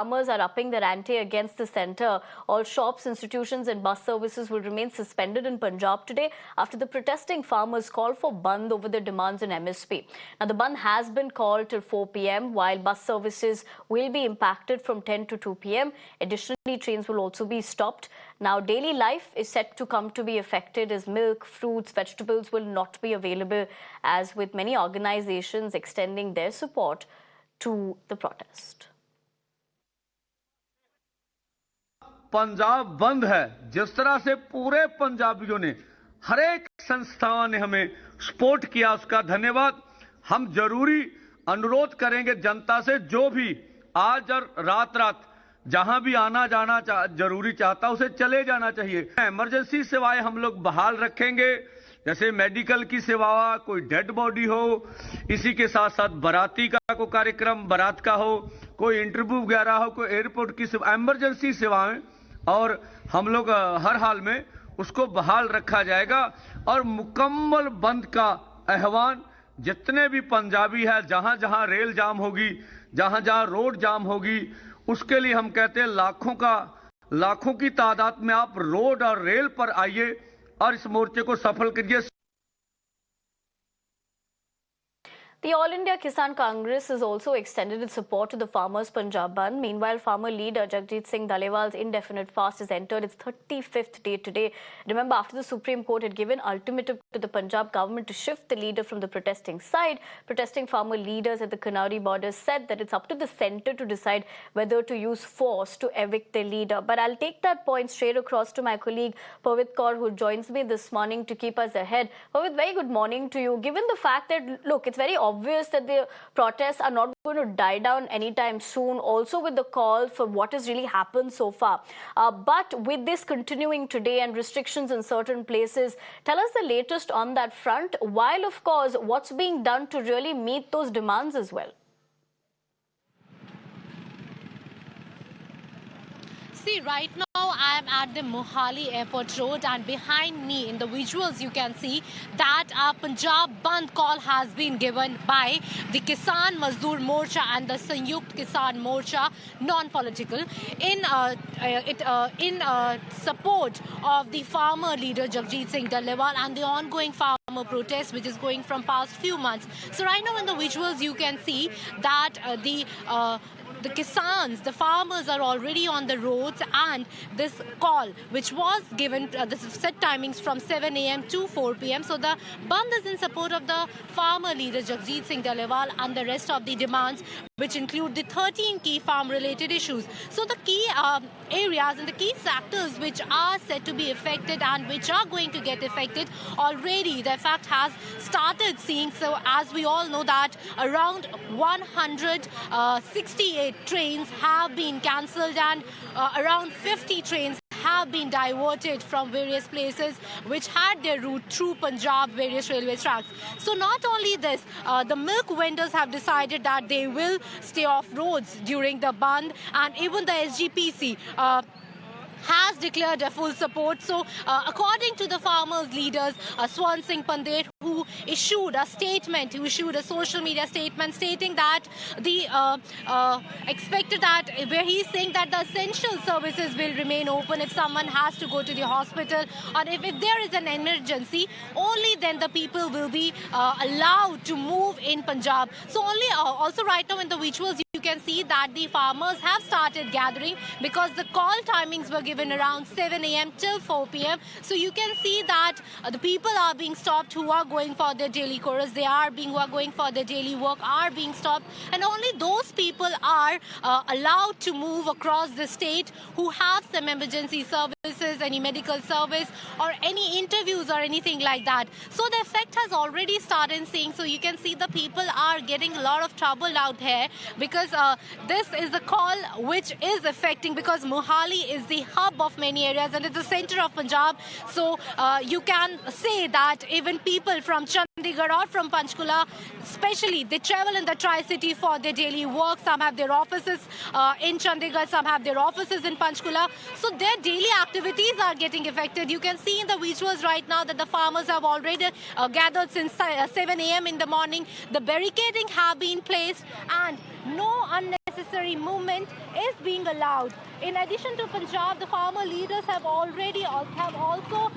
Farmers are upping their ante against the centre. All shops, institutions and bus services will remain suspended in Punjab today after the protesting farmers call for Bandh over their demands on MSP. Now, the Bandh has been called till 4 p.m. while bus services will be impacted from 10 to 2 p.m. Additionally, trains will also be stopped. Now, daily life is set to come to be affected as milk, fruits, vegetables will not be available, as with many organizations extending their support to the protest. Punjab बंद है। जिस तरह से पूरे पंजाबियों ने, हर एक संस्थाओं ने हमें सपोर्ट किया, उसका धन्यवाद। हम जरूरी अनुरोध करेंगे जनता से, जो भी आज और रात जहां भी आना जाना जरूरी चाहता उसे चले जाना चाहिए। इमरजेंसी सेवाएं हम लोग बहाल रखेंगे, जैसे मेडिकल की सेवा, कोई डेड बॉडी हो, इसी के साथ साथ बाराती का कोई कार्यक्रम बारात का हो, कोई इंटरव्यू वगैरह हो, कोई एयरपोर्ट की सेवा, इमरजेंसी सेवाएं, और हम लोग हर हाल में उसको बहाल रखा जाएगा। और मुकम्मल बंद का आह्वान जितने भी पंजाबी है, जहां जहां रेल जाम होगी, जहां जहां रोड जाम होगी, उसके लिए हम कहते हैं लाखों की तादाद में आप रोड और रेल पर आइए और इस मोर्चे को सफल करिए। The All India Kisan Congress has also extended its support to the farmers' Punjab Bandh. Meanwhile, farmer leader Jagjit Singh Dhaliwal's indefinite fast has entered its 35th day today. Remember, after the Supreme Court had given ultimatum to the Punjab government to shift the leader from the protesting side, protesting farmer leaders at the Kanari border said that it's up to the centre to decide whether to use force to evict their leader. But I'll take that point straight across to my colleague Pavit Kaur, who joins me this morning to keep us ahead. Pavit, very good morning to you. Given the fact that, look, it's very obvious that the protests are not going to die down anytime soon, also with the call for what has really happened so far. But with this continuing today and restrictions in certain places, tell us the latest on that front, while of course what's being done to really meet those demands as well. See, right now I am at the Mohali Airport Road, and behind me in the visuals you can see that a Punjab Bandh call has been given by the Kisan Mazdoor Morcha and the Sanyukt Kisan Morcha, non-political, in support of the farmer leader Jagjit Singh Dhaliwal and the ongoing farmer protest which is going from past few months. So right now in the visuals you can see that the Kisans, the farmers, are already on the roads, and this call, which was given, the set timings from 7 a.m. to 4 p.m. So the Bandh is in support of the farmer leader Jagjit Singh Dhaliwal and the rest of the demands, which include the 13 key farm-related issues. So the key areas and the key sectors which are said to be affected and which are going to get affected already, the effect has started seeing. So as we all know that around 168 trains have been cancelled and around 50 trains have been diverted from various places which had their route through Punjab, various railway tracks. So not only this, the milk vendors have decided that they will stay off roads during the Bandh, and even the SGPC has declared a full support. So according to the farmers' leaders, Swan Singh Pandey, who issued a statement, who issued a social media statement stating that the expected that, where he's saying that the essential services will remain open if someone has to go to the hospital, or if there is an emergency, only then the people will be allowed to move in Punjab. So only also right now in the visuals you can see that the farmers have started gathering because the call timings were given around 7 a.m. till 4 p.m. So you can see that the people are being stopped who are going for their daily chorus, who are going for their daily work are being stopped, and only those people are allowed to move across the state who have some emergency services, any medical service or any interviews or anything like that. So the effect has already started seeing. So you can see the people are getting a lot of trouble out here because this is the call which is affecting, because Mohali is the hub of many areas and it's the center of Punjab. So you can say that even people from Chandigarh or from Panchkula, especially, they travel in the Tri-City for their daily work. Some have their offices in Chandigarh, some have their offices in Panchkula. So their daily activities are getting affected. You can see in the visuals right now that the farmers have already gathered since 7 a.m. in the morning. The barricading have been placed and no unnecessary unnecessary movement is being allowed. In addition to Punjab, the farmer leaders have also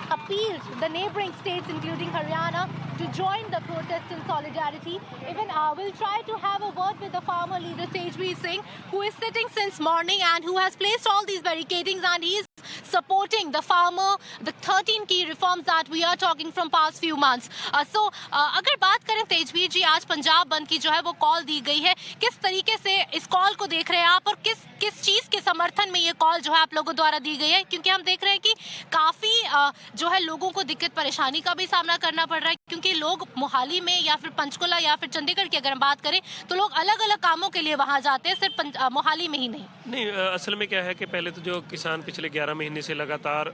appealed the neighbouring states, including Haryana, to join the protest in solidarity. Even we'll try to have a word with the farmer leader, Tejveer Singh, who is sitting since morning and who has placed all these barricadings, and he is supporting the farmer, the 13 key reforms that we are talking from past few months. अगर बात करें तेजवीर जी, आज पंजाब बंद की जो है वो call दी गई है, किस तरीके से इस कॉल को देख रहे हैं आप, और किस चीज के समर्थन में ये कॉल जो है आप लोगों द्वारा दी गई है? क्योंकि हम देख रहे हैं कि काफी जो है लोगों को दिक्कत परेशानी का भी सामना करना पड़ रहा है, क्योंकि लोग मोहाली में या फिर पंचकुला या फिर चंडीगढ़ की अगर हम बात करें तो लोग अलग अलग कामों के लिए वहां जाते हैं, सिर्फ मोहाली में ही नहीं। असल में क्या है कि पहले तो जो किसान पिछले 11 महीने से लगातार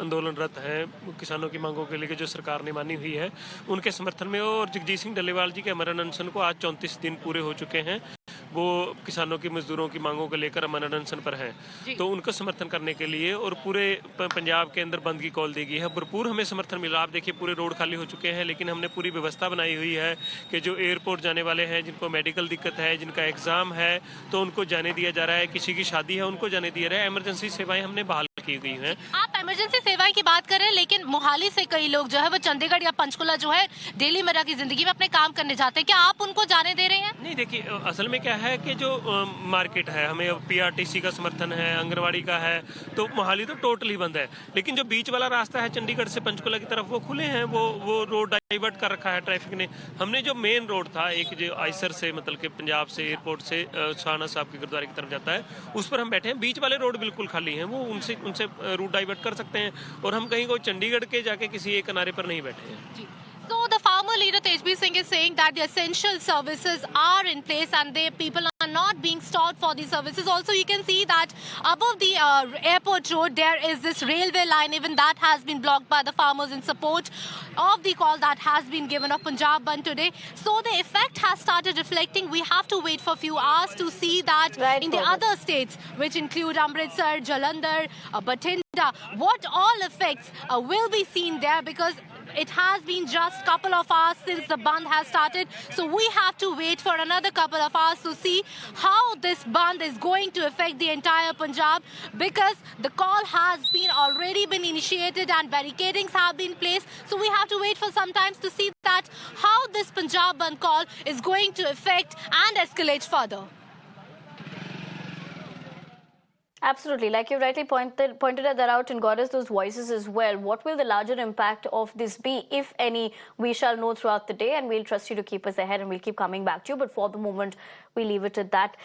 आंदोलनरत हैं किसानों की मांगों के लिए जो सरकार ने मानी हुई है, उनके समर्थन में, और जगजीत सिंह डल्लेवाल जी के अमरण अनशन को आज 34 दिन पूरे हो चुके हैं। वो किसानों की मजदूरों की मांगों को लेकर अमरण अनशन पर हैं, तो उनको समर्थन करने के लिए और पूरे पंजाब के अंदर बंद की कॉल दी गई है। भरपूर हमें समर्थन मिला। आप देखिए पूरे रोड खाली हो चुके हैं, लेकिन हमने पूरी व्यवस्था बनाई हुई है कि जो एयरपोर्ट जाने वाले हैं, जिनको मेडिकल दिक्कत है, जिनका एग्जाम है, तो उनको जाने दिया जा रहा है। किसी की शादी है उनको जाने दिया रहा है। इमरजेंसी सेवाएं हमने बहाल की गई हैं। आप इमरजेंसी सेवाएं की बात करें, लेकिन मोहाली से कई लोग जो है वो चंडीगढ़ या पंचकुला जो है डेली मर्रा की जिंदगी में अपने काम करने जाते हैं, क्या आप उनको जाने दे रहे हैं? नहीं, देखिए असल में क्या है कि जो मार्केट है, हमें पीआरटीसी का समर्थन है, आंगनवाड़ी का है, तो मोहाली तो टोटली बंद है। लेकिन जो बीच वाला रास्ता है चंडीगढ़ से पंचकुला की तरफ, वो खुले हैं, वो रोड डाइवर्ट कर रखा है ट्रैफिक ने। हमने जो मेन रोड था, एक जो आइसर से मतलब कि पंजाब से एयरपोर्ट से शाहना साहब के गुरुद्वारे की तरफ जाता है, उस पर हम बैठे हैं। बीच वाले रोड बिल्कुल खाली हैं, वो उनसे रूट डाइवर्ट कर सकते हैं, और हम कहीं कोई चंडीगढ़ के जाके किसी एक किनारे पर नहीं बैठे हैं। So the farmer leader Tejveer Singh is saying that the essential services are in place and the people are not being stopped for these services. Also, you can see that above the airport road there is this railway line, even that has been blocked by the farmers in support of the call that has been given of Punjab Band today. So the effect has started reflecting. We have to wait for a few hours to see that in the other states, which include Amritsar, Jalandhar, Bathinda, what all effects will be seen there, because it has been just a couple of hours since the band has started. So we have to wait for another couple of hours to see how this band is going to affect the entire Punjab, because the call has already been initiated and barricadings have been placed. So we have to wait for some time to see that how this Punjab band call is going to affect and escalate further. Absolutely. Like you rightly pointed that out and got us those voices as well. What will the larger impact of this be, if any? We shall know throughout the day, and we'll trust you to keep us ahead, and we'll keep coming back to you. But for the moment, we leave it at that.